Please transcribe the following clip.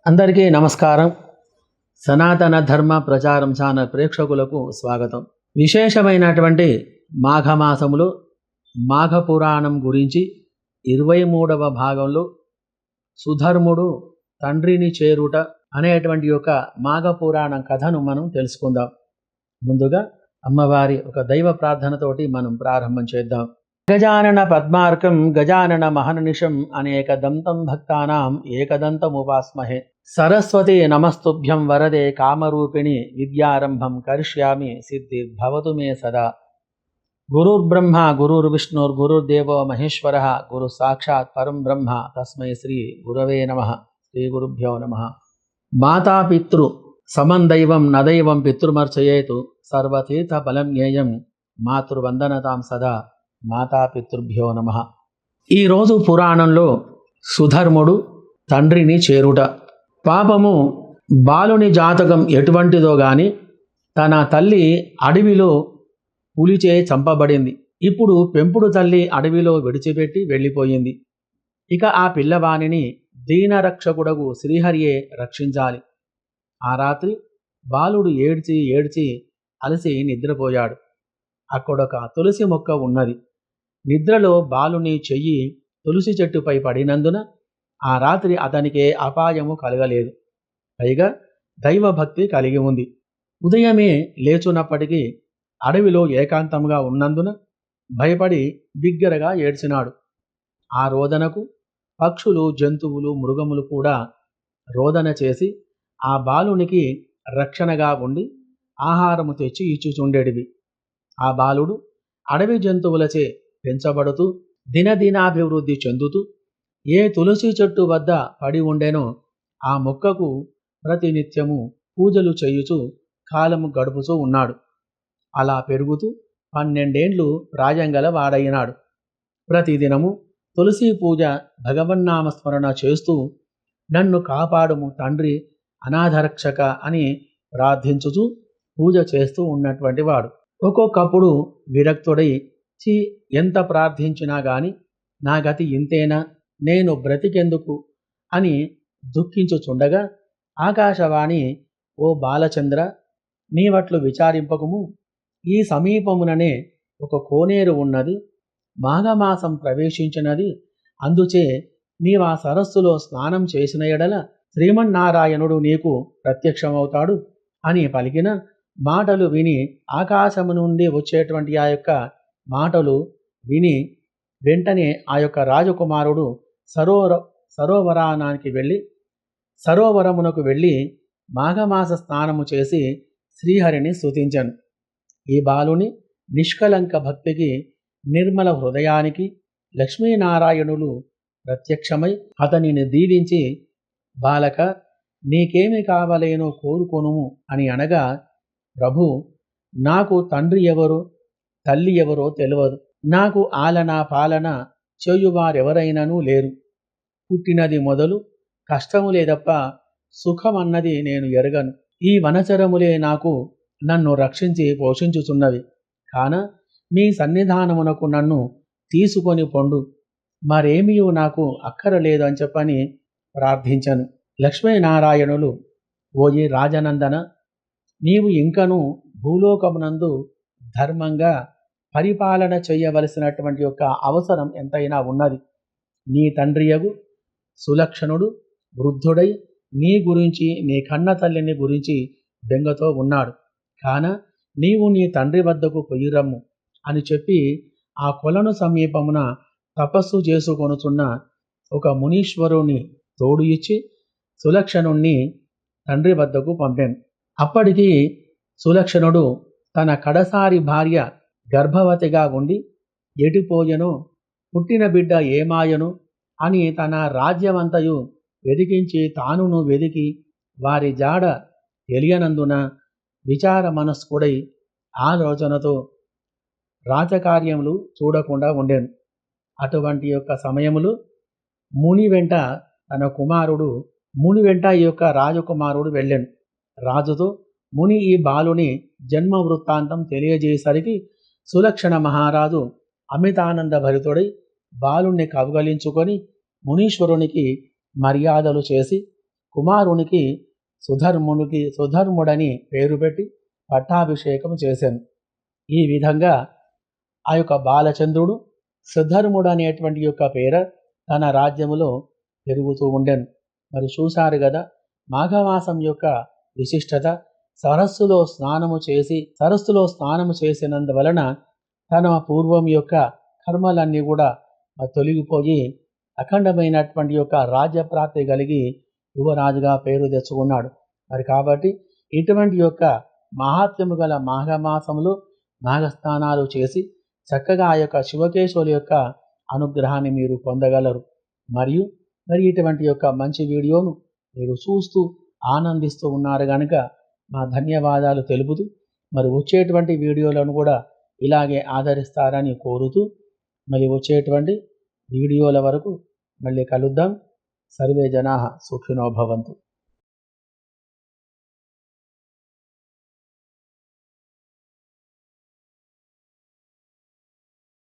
అందరికీ నమస్కారం. సనాతన ధర్మ ప్రచారం ఛానల్ ప్రేక్షకులకు స్వాగతం. విశేషమైనటువంటి మాఘమాసములో మాఘ పురాణం గురించి 23వ భాగంలో సుధర్ముడు తండ్రిని చేరుట అనేటువంటి యొక్క మాఘ పురాణం కథను మనం తెలుసుకుందాం. ముందుగా అమ్మవారి ఒక దైవ ప్రార్థనతోటి మనం ప్రారంభం చేద్దాం. గజానన పద్మార్కం గజానన మహర్నిశం అనేకదంతం భక్తానాం ఏకదంతముపాస్మహే. సరస్వతి నమస్తుభ్యం వరదే కామరూపిణి విద్యారంభం కరిష్యామి సిద్ధిర్భవతు మే సదా. గురుర్బ్రహ్మ గురుర్విష్ణుర్గురుర్దేవో మహేశ్వరః గురు సాక్షాత్ పరం బ్రహ్మ తస్మై శ్రీ గురవే నమః. శ్రీ గురుభ్యో నమః. మాతాపితృ సమం దైవం నదైవం పితృమర్చయేతు సర్వతీర్థ ఫలం జ్ఞేయం మాతృవందనతాం సదా. మాతాపితృభ్యో నమః. ఈరోజు పురాణంలో సుధర్ముడు తండ్రిని చేరుట. పాపము బాలుని జాతకం ఎటువంటిదో గాని తన తల్లి అడవిలో పులిచే చంపబడింది. ఇప్పుడు పెంపుడు తల్లి అడవిలో విడిచిపెట్టి వెళ్ళిపోయింది. ఇక ఆ పిల్లవాణిని దీనరక్షకుడగు శ్రీహరియే రక్షించాలి. ఆ రాత్రి బాలుడు ఏడ్చి ఏడ్చి అలసి నిద్రపోయాడు. అక్కడొక తులసి మొక్క ఉన్నది. నిద్రలో బాలుని చెయ్యి తులసి చెట్టుపై పడినందున ఆ రాత్రి అతనికి అపాయము కలగలేదు. పైగా దైవభక్తి కలిగి ఉంది. ఉదయమే లేచున్నప్పటికీ అడవిలో ఏకాంతంగా ఉన్నందున భయపడి బిగ్గరగా ఏడ్చినాడు. ఆ రోదనకు పక్షులు, జంతువులు, మృగములు కూడా రోదన చేసి ఆ బాలునికి రక్షణగా ఉండి ఆహారము తెచ్చి ఇచ్చుచుండేటివి. ఆ బాలుడు అడవి జంతువులచే పెంచబడుతూ దినదినాభివృద్ధి చెందుతూ ఏ తులసి చెట్టు వద్ద పడి ఉండెనో ఆ మొక్కకు ప్రతినిత్యము పూజలు చేయుచు కాలము గడుపుతూ ఉన్నాడు. అలా పెరుగుతూ 12 ఏండ్లు ప్రాయంగల వాడైనాడు. ప్రతిదినము తులసి పూజ, భగవన్నామస్మరణ చేస్తూ నన్ను కాపాడుము తండ్రి అనాథరక్షక అని ప్రార్థించుచూ పూజ చేస్తూ ఉన్నటువంటి వాడు. ఒక్కొక్కప్పుడు విరక్తుడై ఎంత ప్రార్థించినా గాని నా గతి ఇంతేనా, నేను బ్రతికెందుకు అని దుఃఖించుచుండగా ఆకాశవాణి, ఓ బాలచంద్ర, నీవట్లు విచారింపకుము. ఈ సమీపముననే ఒక కోనేరు ఉన్నది. మాఘమాసం ప్రవేశించినది. అందుచే నీవా సరస్సులో స్నానం చేసిన ఎడల శ్రీమన్నారాయణుడు నీకు ప్రత్యక్షమవుతాడు అని పలికిన మాటలు విని ఆకాశము నుండి వచ్చేటువంటి ఆ యొక్క మాటలు విని వెంటనే ఆ యొక్క రాజకుమారుడు సరోవరమునకు వెళ్ళి మాఘమాస స్నానము చేసి శ్రీహరిని స్తుతించను. ఈ బాలుని నిష్కలంక భక్తికి, నిర్మల హృదయానికి లక్ష్మీనారాయణులు ప్రత్యక్షమై అతనిని దీవించి, బాలక, నీకేమి కావలేనో కోరుకొనుము అని అనగా, ప్రభు, నాకు తండ్రి ఎవరో తల్లి ఎవరో తెలియదు. నాకు ఆలన పాలన చేయువారెవరైనానూ లేరు. పుట్టినది మొదలు కష్టములే తప్ప సుఖమన్నది నేను ఎరగను. ఈ వనచరములే నాకు నన్ను రక్షించి పోషించుచున్నవి. కాన మీ సన్నిధానమునకు నన్ను తీసుకొని పొండు, మరేమీయూ నాకు అక్కరలేదు అని చెప్పని ప్రార్థించను. లక్ష్మీనారాయణులు, ఓయి రాజనందన, నీవు ఇంకనూ భూలోకమునందు ధర్మంగా పరిపాలన చేయవలసినటువంటి యొక్క అవసరం ఎంతైనా ఉన్నది. నీ తండ్రియగు సులక్షణుడు వృద్ధుడై నీ గురించి, నీ కన్న తల్లిని గురించి బెంగతో ఉన్నాడు. కాన నీవు నీ తండ్రి వద్దకు పొయ్యిరమ్ము అని చెప్పి ఆ కొలను సమీపమున తపస్సు చేసుకొనుచున్న ఒక మునీశ్వరుని తోడు ఇచ్చి సులక్షణుణ్ణి తండ్రి వద్దకు పంపాను. అప్పటికి సులక్షణుడు తన కడసారి భార్య గర్భవతిగా ఉండి ఎటుపోయెనో, పుట్టిన బిడ్డ ఏమాయను అని తన రాజ్యమంతయు వెదికించి తానును వెదికి వారి జాడ తెలియనందున విచార మనస్కుడై ఆలోచనతో రాజకార్యములు చూడకుండా ఉండెను. అటువంటి యొక్క సమయములు ముని వెంట ఈ యొక్క రాజకుమారుడు వెళ్ళెను. రాజుతో ముని ఈ బాలుని జన్మ వృత్తాంతం తెలియజేసరికి సులక్షణ మహారాజు అమితానంద భరితుడై బాలుణ్ణి కౌగలించుకొని మునీశ్వరునికి మర్యాదలు చేసి కుమారునికి సుధర్ముడని పేరు పెట్టి పట్టాభిషేకం చేశాను. ఈ విధంగా ఆ యొక్క బాలచంద్రుడు సుధర్ముడు అనేటువంటి యొక్క పేర తన రాజ్యములో పెరుగుతూ ఉండెను. మరి చూశారు కదా మాఘమాసం యొక్క విశిష్టత. సరస్సులో స్నానము చేసినందువలన తన పూర్వం యొక్క కర్మలన్నీ కూడా తొలగిపోయి అఖండమైనటువంటి యొక్క రాజ్యప్రాప్తి కలిగి యువరాజుగా పేరు తెచ్చుకున్నాడు. మరి కాబట్టి ఇటువంటి యొక్క మహాత్మ్యము గల మాఘమాసంలో నాగస్నానాలు చేసి చక్కగా ఆ యొక్క శివకేశవుల యొక్క అనుగ్రహాన్ని మీరు పొందగలరు. మరియు ఇటువంటి యొక్క మంచి వీడియోను మీరు చూస్తూ ఆనందిస్తూ ఉన్నారు కనుక మా ధన్యవాదాలు తెలుపుతూ మరి వచ్చేటువంటి వీడియోలను కూడా ఇలాగే ఆదరిస్తారని కోరుతూ మరి వచ్చేటువంటి వీడియోల వరకు మళ్ళీ కలుద్దాం. సర్వే జనాః సుఖినో భవంతు.